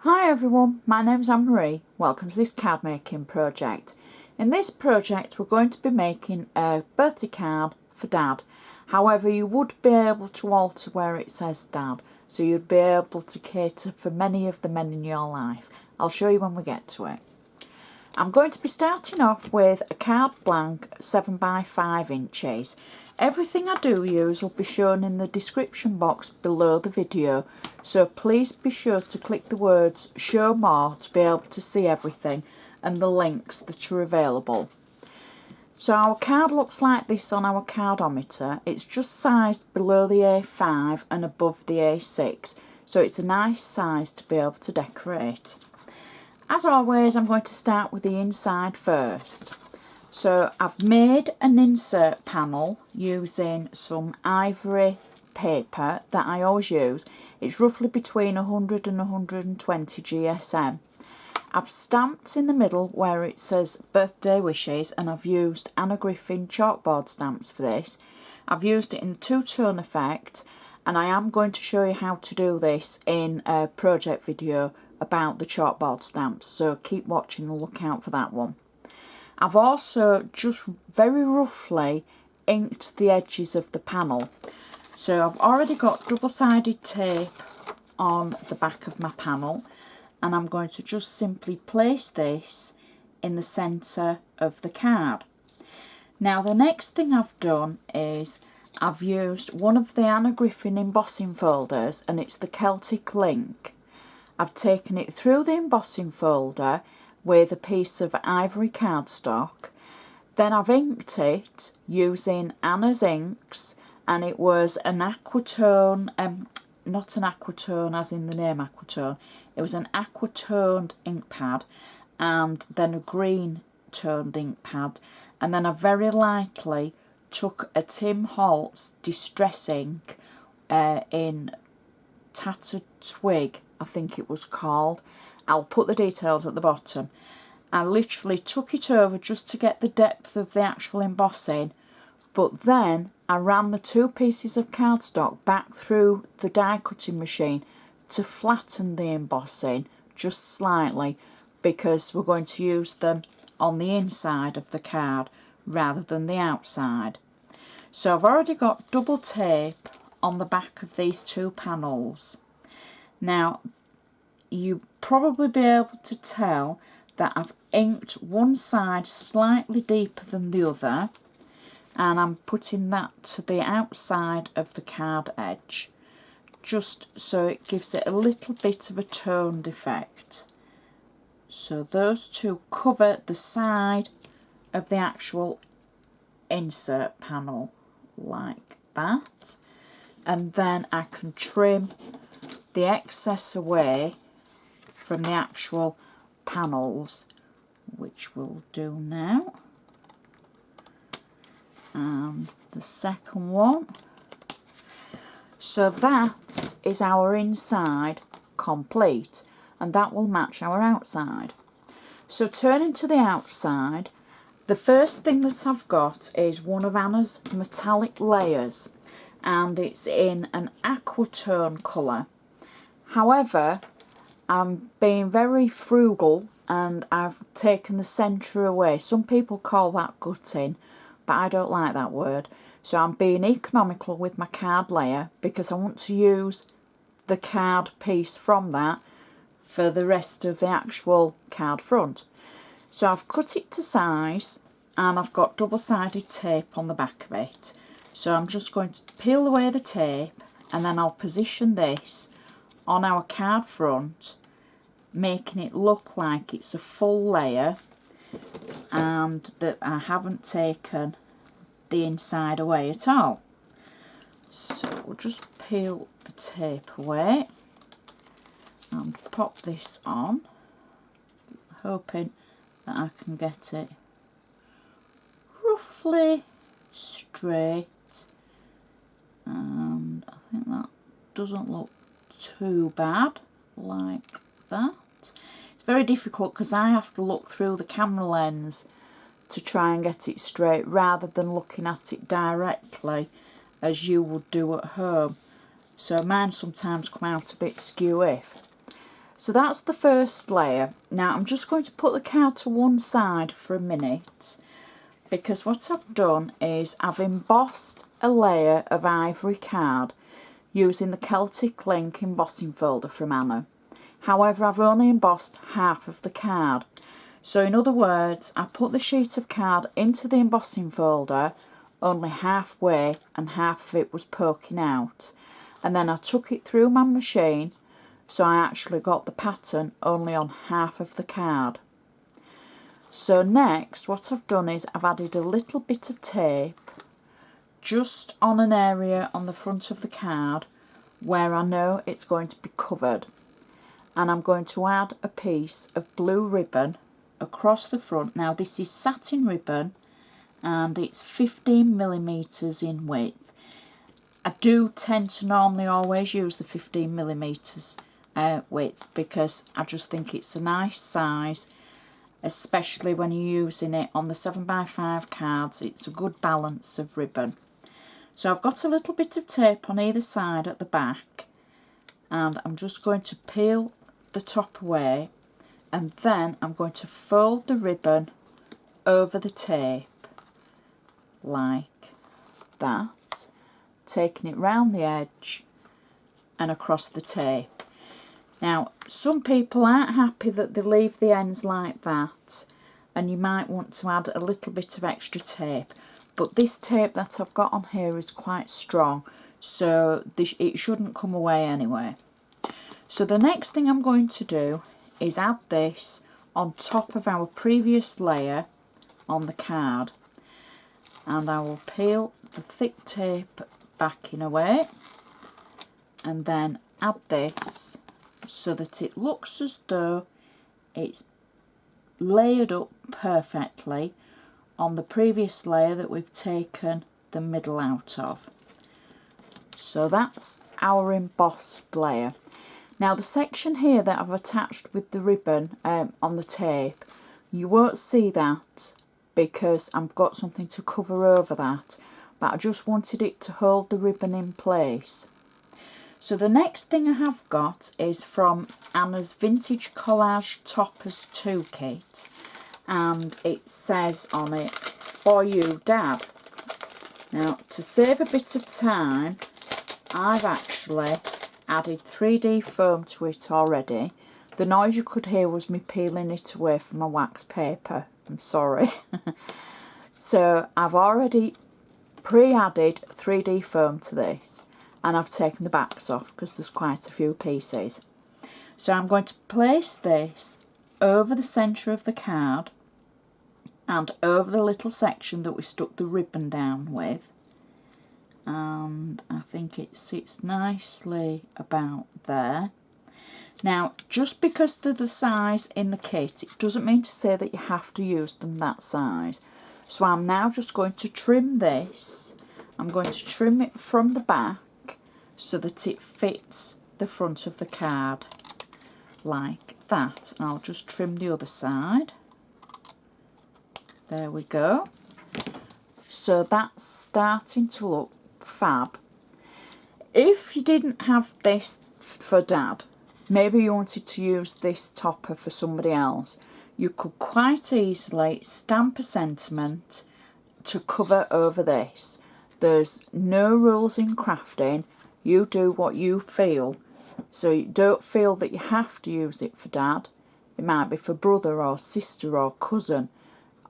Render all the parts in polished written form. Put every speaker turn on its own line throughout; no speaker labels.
Hi everyone, my name's Anne-Marie. Welcome to this card making project. In this project we're going to be making a birthday card for Dad. However, you would be able to alter where it says Dad, so you'd be able to cater for many of the men in your life. I'll show you when we get to it. I'm going to be starting off with a card blank 7 by 5 inches. Everything I do use will be shown in the description box below the video, so please be sure to click the words show more to be able to see everything and the links that are available. So our card looks like this on our cardometer. It's just sized below the A5 and above the A6, so it's a nice size to be able to decorate. As always, I'm going to start with the inside first. So I've made an insert panel using some ivory paper that I always use. It's roughly between 100 and 120 GSM. I've stamped in the middle where it says birthday wishes, and I've used Anna Griffin chalkboard stamps for this. I've used it in two-tone effect, and I am going to show you how to do this in a project video about the chalkboard stamps, so keep watching and look out for that one. I've also just very roughly inked the edges of the panel. So I've already got double-sided tape on the back of my panel, and I'm going to just simply place this in the centre of the card. Now the next thing I've done is I've used one of the Anna Griffin embossing folders, and it's the Celtic Link. I've taken it through the embossing folder with a piece of ivory cardstock. Then I've inked it using Anna's inks, and it was an aquatone, not an aquatone as in the name aquatone, it was an aquatoned ink pad, and then a green toned ink pad, and then I very lightly took a Tim Holtz distress ink in Tattered Twig, I think it was called. I'll put the details at the bottom. I literally took it over just to get the depth of the actual embossing, but then I ran the two pieces of cardstock back through the die cutting machine to flatten the embossing just slightly, because we're going to use them on the inside of the card rather than the outside. So I've already got double tape on the back of these two panels. Now you probably be able to tell that I've inked one side slightly deeper than the other, and I'm putting that to the outside of the card edge, just so it gives it a little bit of a toned effect. So those two cover the side of the actual insert panel like that, and then I can trim the excess away from the actual panels, which we'll do now. And the second one. So that is our inside complete, and that will match our outside. So turning to the outside, the first thing that I've got is one of Anna's metallic layers, and it's in an aquatone colour. However, I'm being very frugal and I've taken the centre away. Some people call that gutting, but I don't like that word. So I'm being economical with my card layer, because I want to use the card piece from that for the rest of the actual card front. So I've cut it to size, and I've got double-sided tape on the back of it. So I'm just going to peel away the tape, and then I'll position this on our card front, making it look like it's a full layer and that I haven't taken the inside away at all. So we'll just peel the tape away and pop this on, hoping that I can get it roughly straight, and I think that doesn't look too bad like that. It's very difficult because I have to look through the camera lens to try and get it straight rather than looking at it directly as you would do at home. So mine sometimes come out a bit skew-if. So that's the first layer. Now I'm just going to put the card to one side for a minute, because what I've done is I've embossed a layer of ivory card using the Celtic Link embossing folder from Anna. However, I've only embossed half of the card. So in other words, I put the sheet of card into the embossing folder only halfway and half of it was poking out. And then I took it through my machine, so I actually got the pattern only on half of the card. So next, what I've done is I've added a little bit of tape just on an area on the front of the card where I know it's going to be covered. And I'm going to add a piece of blue ribbon across the front. Now this is satin ribbon and it's 15mm in width. I do tend to normally always use the 15mm width because I just think it's a nice size, especially when you're using it on the 7x5 cards. It's a good balance of ribbon. So I've got a little bit of tape on either side at the back, and I'm just going to peel the top away, and then I'm going to fold the ribbon over the tape like that, taking it round the edge and across the tape. Now some people aren't happy that they leave the ends like that, and you might want to add a little bit of extra tape, but this tape that I've got on here is quite strong, so it shouldn't come away anyway. So the next thing I'm going to do is add this on top of our previous layer on the card, and I will peel the thick tape back in a way and then add this so that it looks as though it's layered up perfectly on the previous layer that we've taken the middle out of. So that's our embossed layer. Now the section here that I've attached with the ribbon on the tape, you won't see that because I've got something to cover over that, but I just wanted it to hold the ribbon in place. So the next thing I have got is from Anna's Vintage Collage Toppers 2 kit, and it says on it, "For you, Dad." Now to save a bit of time, I've actually added 3D foam to it already. The noise you could hear was me peeling it away from my wax paper. I'm sorry. So I've already pre-added 3D foam to this, and I've taken the backs off because there's quite a few pieces. So I'm going to place this over the centre of the card and over the little section that we stuck the ribbon down with, and I think it sits nicely about there. Now just because they're the size in the kit, it doesn't mean to say that you have to use them that size. So I'm now just going to trim this. I'm going to trim it from the back so that it fits the front of the card like that. And I'll just trim the other side. There we go. So that's starting to look fab. If you didn't have this for Dad, maybe you wanted to use this topper for somebody else, you could quite easily stamp a sentiment to cover over this. There's no rules in crafting. You do what you feel. So you don't feel that you have to use it for Dad. It might be for brother or sister or cousin,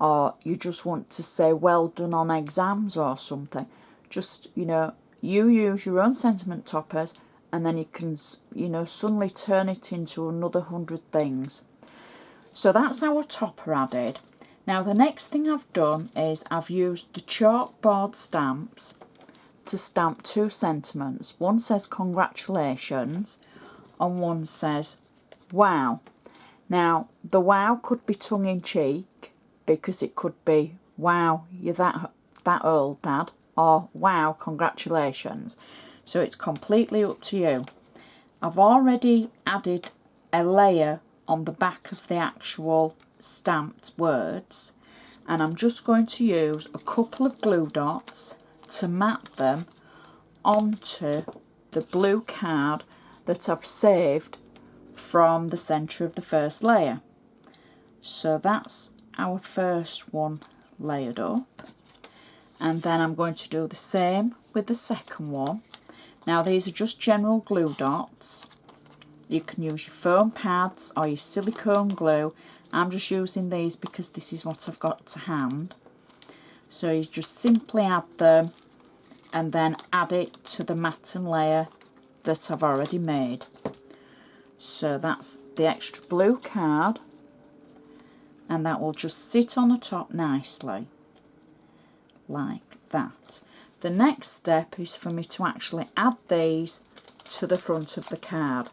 or you just want to say well done on exams or something. Just, you know, you use your own sentiment toppers, and then you can, you know, suddenly turn it into another 100 things. So that's our topper added. Now the next thing I've done is I've used the chalkboard stamps to stamp two sentiments. One says congratulations and one says wow. Now the wow could be tongue-in-cheek, because it could be wow, you're that old, Dad, or wow, congratulations. So it's completely up to you. I've already added a layer on the back of the actual stamped words, and I'm just going to use a couple of glue dots to mat them onto the blue card that I've saved from the centre of the first layer. So that's our first one layered up, and then I'm going to do the same with the second one. Now these are just general glue dots. You can use your foam pads or your silicone glue. I'm just using these because this is what I've got to hand. So you just simply add them and then add it to the matten layer that I've already made. So that's the extra blue card, and that will just sit on the top nicely like that. The next step is for me to actually add these to the front of the card.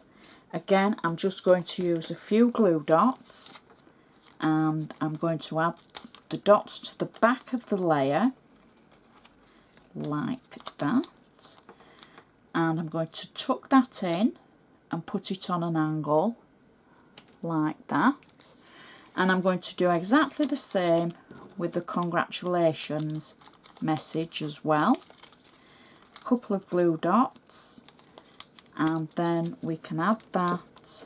Again, I'm just going to use a few glue dots, and I'm going to add the dots to the back of the layer like that, and I'm going to tuck that in and put it on an angle like that. And I'm going to do exactly the same with the congratulations message as well. A couple of glue dots, and then we can add that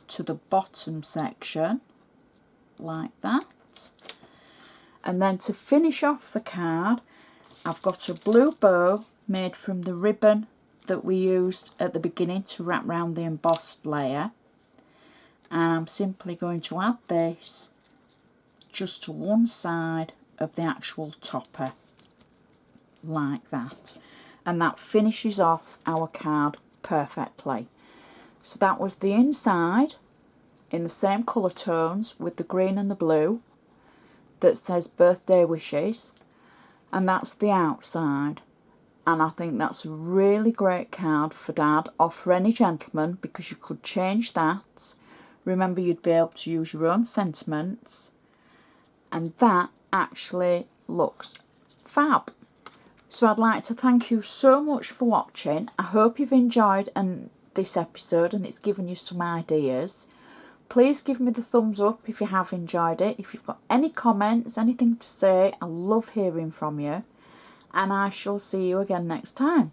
to the bottom section like that. And then to finish off the card, I've got a blue bow made from the ribbon that we used at the beginning to wrap around the embossed layer, and I'm simply going to add this just to one side of the actual topper like that, and that finishes off our card perfectly. So that was the inside in the same colour tones with the green and the blue that says birthday wishes, and that's the outside. And I think that's a really great card for Dad or for any gentleman, because you could change that. Remember, you'd be able to use your own sentiments, and that actually looks fab. So I'd like to thank you so much for watching. I hope you've enjoyed this episode and it's given you some ideas. Please give me the thumbs up if you have enjoyed it. If you've got any comments, anything to say, I love hearing from you. And I shall see you again next time.